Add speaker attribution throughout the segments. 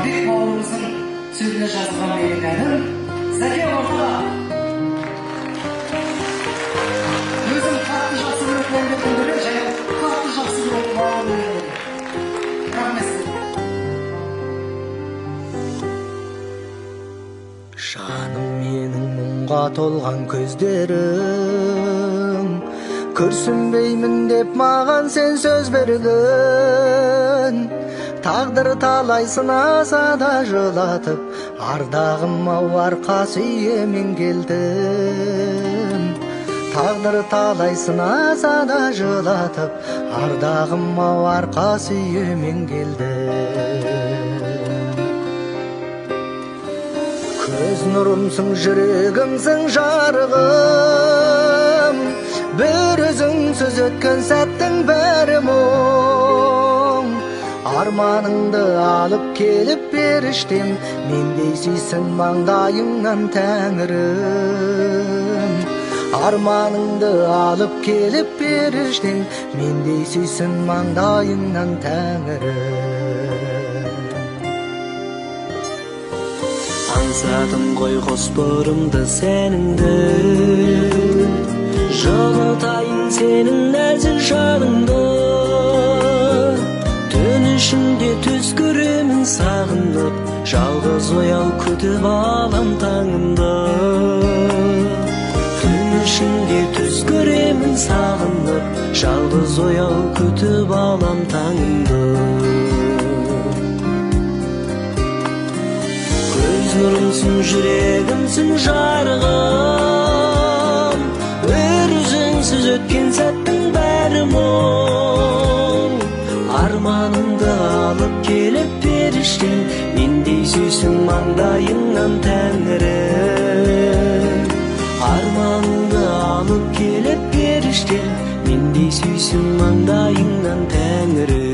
Speaker 1: Бек бауырымыздың сөзіне жазылған менің әнім Зәке ортада. Өзім қатты жақсы көретін әндердің бірі және қатты жақсы көретін бауырым әндері. Рахмет сізге.
Speaker 2: Жаным менің мұңға толған көздерім, күрсінбеймін деп маған сен сөз берген. Тағдыр талай сынаса да жылатып, ардағым-ау арқа сүйемен келдім. Тағдыр талай сынаса да жылатып, ардағым-ау арқа сүйемен келдім. Көз нұрымсың, жүрегімсің жарығым, бір өзіңсіз өткен сәттің бәрі мұң. Арманыңды алып келіп періштем, мендей сүйсін маңдайыңнан Тәңірім. Арманыңды алып келіп періштем, мендей сүйсін маңдайыңнан Тәңірім. Аңсадым ғой қосбұрымды сеніңді, жылытайын сенің нәзік жаныңды. Түн ішінде түс көремін сағынып, жалғыз ояу күтіп алам таңымды. Түн ішінде түс көремін сағынып, жалғыз ояу күтіп алам таңымды. Көз нұрымсың, жүрегімсің жарығым, бір өзіңсіз өткен сәттің бәрі мұң. Арманымды алып келіп періштем, мендей сүйсін маңдайыңнан Тәңірім. Арманымды алып келіп періштем, мендей сүйсін маңдайыңнан Тәңірім.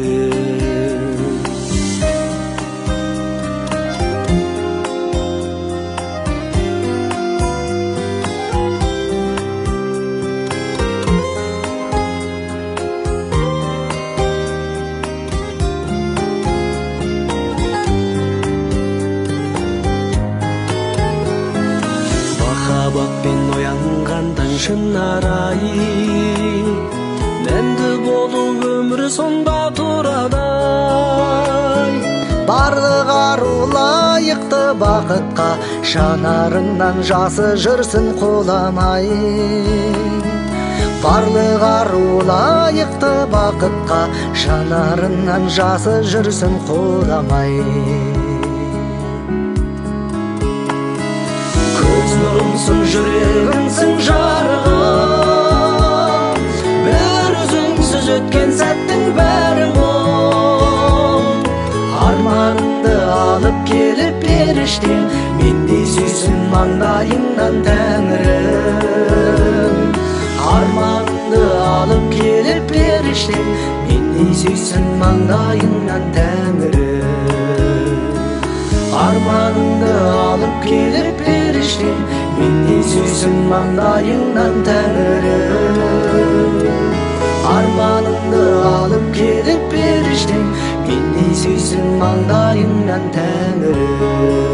Speaker 2: Махаббатпен оянған таң шынарай, мәнді болу өмір сонда тұрадай. Барлық ару лайықты бақытқа, жанарыңнан жасы жүрсін қоламай. Барлық ару лайықты бақытқа, жанарыңнан жасы жүрсін қоламай. Көз нұрымсың, жүрегімсің жарығым, бір өзіңсіз өткен сәттің бәрі мұң. Арманыңды алып келіп періштем, мендей сүйсін маңдайыңнан Тәңірім. Арманыңды алып келіп періштем, мендей сүйсін маңдайыңнан Тәңірім. Арманыңды алып келіп періштем, мендей сүйсін маңдайыңнан Тәңірім. Арманыңды алып келіп періштем, мендей сүйсін маңдайыңнан Тәңірім.